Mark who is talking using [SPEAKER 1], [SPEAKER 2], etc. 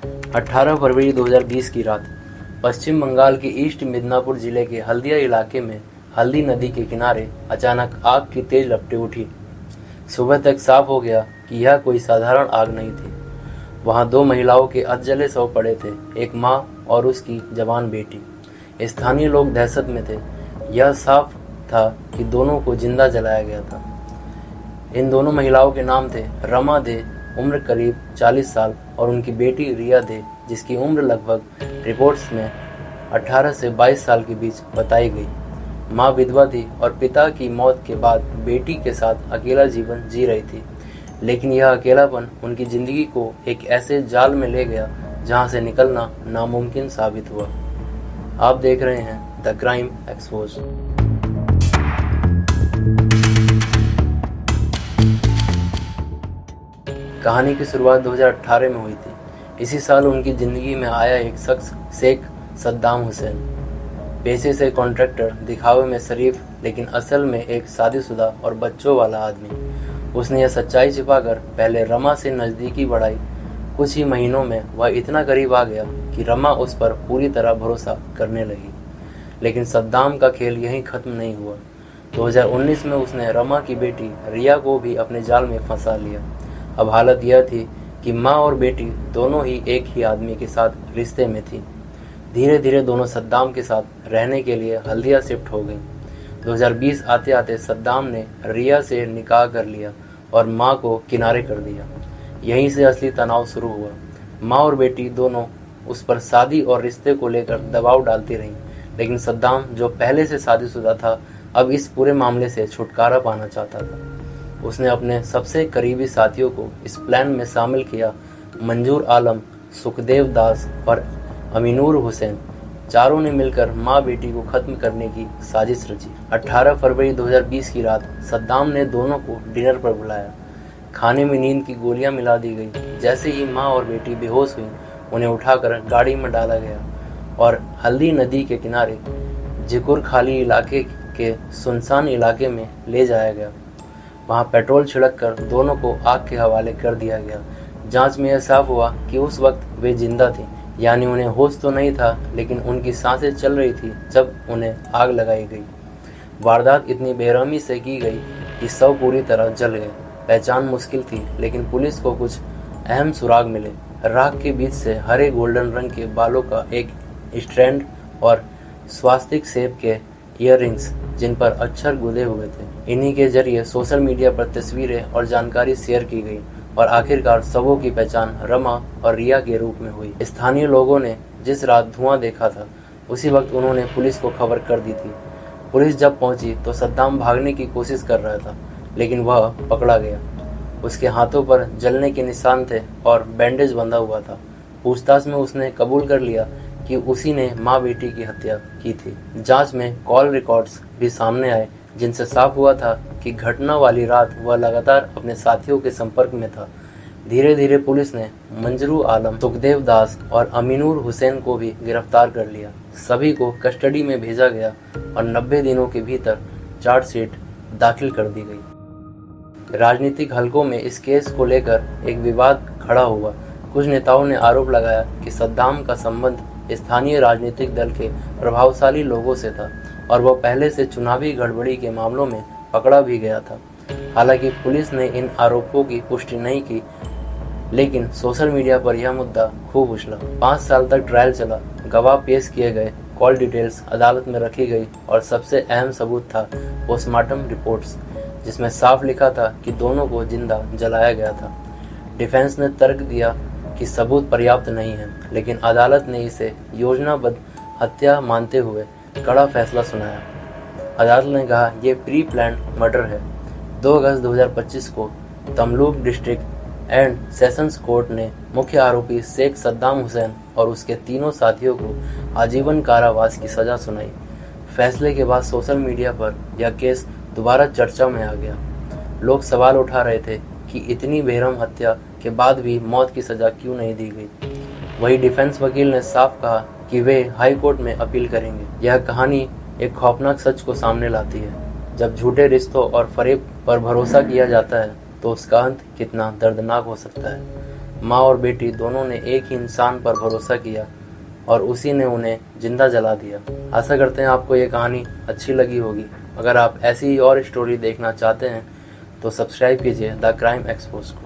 [SPEAKER 1] 18 फरवरी 2020 की रात पश्चिम बंगाल के ईस्ट मिदनापुर जिले के हल्दिया इलाके में हल्दी नदी के किनारे अचानक आग की तेज लपटें उठी। सुबह तक साफ हो गया कि यह कोई साधारण आग नहीं थी। वहां दो महिलाओं के अधजले शव पड़े थे, एक माँ और उसकी जवान बेटी। स्थानीय लोग दहशत में थे। यह साफ था कि दोनों को जिंदा जलाया गया था। इन दोनों महिलाओं के नाम थे रमा दे, उम्र करीब 40 साल, और उनकी बेटी रिया दे, जिसकी उम्र लगभग रिपोर्ट्स में 18 से 22 साल के बीच बताई गई। माँ विधवा थी और पिता की मौत के बाद बेटी के साथ अकेला जीवन जी रही थी, लेकिन यह अकेलापन उनकी जिंदगी को एक ऐसे जाल में ले गया जहां से निकलना नामुमकिन साबित हुआ। आप देख रहे हैं द क्राइम एक्सपोज। कहानी की शुरुआत 2018 में हुई थी। इसी साल उनकी जिंदगी में आया एक शख्स शेख सद्दाम हुसैन। पेशे से कॉन्ट्रैक्टर, दिखावे में शरीफ, लेकिन असल में एक शादीशुदा और बच्चों वाला आदमी। उसने यह सच्चाई छिपाकर पहले रमा से नज़दीकी बढ़ाई। कुछ ही महीनों में वह इतना करीब आ गया कि रमा उस पर पूरी तरह भरोसा करने लगी। लेकिन सद्दाम का खेल यहीं खत्म नहीं हुआ। 2019 में उसने रमा की बेटी रिया को भी अपने जाल में फंसा लिया। अब हालत यह थी कि माँ और बेटी दोनों ही एक ही आदमी के साथ रिश्ते में थी। धीरे धीरे दोनों सद्दाम के साथ रहने के लिए हल्दिया शिफ्ट हो गई। 2020 आते आते सद्दाम ने रिया से निकाह कर लिया और माँ को किनारे कर दिया। यहीं से असली तनाव शुरू हुआ। माँ और बेटी दोनों उस पर शादी और रिश्ते को लेकर दबाव डालती रहीं, लेकिन सद्दाम, जो पहले से शादीशुदा था, अब इस पूरे मामले से छुटकारा पाना चाहता था। उसने अपने सबसे करीबी साथियों को इस प्लान में शामिल किया। मंजूर आलम, सुखदेव दास और अमीनुर हुसैन, चारों ने मिलकर माँ बेटी को खत्म करने की साजिश रची। 18 फरवरी 2020 की रात सद्दाम ने दोनों को डिनर पर बुलाया। खाने में नींद की गोलियां मिला दी गई। जैसे ही माँ और बेटी बेहोश हुई, उन्हें उठाकर गाड़ी में डाला गया और हल्दी नदी के किनारे जिकुर खाली इलाके के सुनसान इलाके में ले जाया गया। वहां पेट्रोल छिड़क कर दोनों को आग के हवाले कर दिया गया। जांच में यह साफ हुआ कि उस वक्त वे जिंदा थीं, यानी उन्हें होश तो नहीं था, लेकिन उनकी सांसें चल रही थी जब उन्हें आग लगाई गई। वारदात इतनी बेरहमी से की गई कि शव पूरी तरह जल गए। पहचान मुश्किल थी, लेकिन पुलिस को कुछ अहम सुराग मिले। राख के बीच से हरे गोल्डन रंग के बालों का एक स्ट्रैंड और स्वास्तिक शेप के ईयररिंग्स जिन पर अक्षर गुदे हुए थे। इन्हीं के जरिए सोशल मीडिया पर तस्वीरें और जानकारी शेयर की गई और आखिरकार शवों की पहचान रमा और रिया के रूप में हुई। स्थानीय लोगों ने जिस रात धुआं देखा था, उसी वक्त उन्होंने पुलिस को खबर कर दी थी। पुलिस जब पहुंची तो सद्दाम भागने की कोशिश कर रहा था, लेकिन वह पकड़ा गया। उसके हाथों पर जलने के निशान थे और बैंडेज बंधा हुआ था। पूछताछ में उसने कबूल कर लिया कि उसी ने माँ बेटी की हत्या की थी। जांच में कॉल रिकॉर्ड्स भी सामने आए, जिनसे साफ हुआ था कि घटना वाली रात वह लगातार अपने साथियों के संपर्क में था। धीरे धीरे पुलिस ने मंजरू आलम, सुखदेव दास और अमीनुर हुसैन को भी गिरफ्तार कर लिया। सभी को कस्टडी में भेजा गया और 90 दिनों के भीतर चार्जशीट दाखिल कर दी गई। राजनीतिक हलकों में इस केस को लेकर एक विवाद खड़ा हुआ। कुछ नेताओं ने आरोप लगाया कि सद्दाम का संबंध स्थानीय राजनीतिक दल के प्रभावशाली लोगों से था और वह पहले से चुनावी गड़बड़ी के मामलों में पकड़ा भी गया था। हालांकि पुलिस ने इन आरोपों की पुष्टि नहीं की, लेकिन सोशल मीडिया पर यह मुद्दा खूब उछला। 5 साल तक ट्रायल चला, गवाह पेश किए गए, कॉल डिटेल्स अदालत में रखी गई और सबसे अहम सबूत था पोस्टमार्टम रिपोर्ट्स, जिसमें साफ लिखा था कि दोनों को जिंदा जलाया गया था। डिफेंस ने तर्क दिया कि सबूत पर्याप्त नहीं है, लेकिन अदालत ने इसे योजनाबद्ध हत्या मानते हुए कड़ा फैसला सुनाया। अदालत ने कहा यह प्री प्लान्ड मर्डर है। 2 अगस्त 2025 को Tamluk district and sessions court ने मुख्य आरोपी शेख सद्दाम हुसैन और उसके तीनों साथियों को आजीवन कारावास की सजा सुनाई। फैसले के बाद सोशल मीडिया पर यह केस दोबारा चर्चा में आ गया। लोग सवाल उठा रहे थे कि इतनी बेरहम हत्या के बाद भी मौत की सजा क्यों नहीं दी गई। वही डिफेंस वकील ने साफ कहा कि वे हाई कोर्ट में अपील करेंगे। यह कहानी एक खौफनाक सच को सामने लाती है। जब झूठे रिश्तों और फरेब पर भरोसा किया जाता है तो उसका अंत कितना दर्दनाक हो सकता है। माँ और बेटी दोनों ने एक ही इंसान पर भरोसा किया और उसी ने उन्हें जिंदा जला दिया। आशा करते हैं आपको ये कहानी अच्छी लगी होगी। अगर आप ऐसी और स्टोरी देखना चाहते हैं तो सब्सक्राइब कीजिए द क्राइम एक्सपोज को।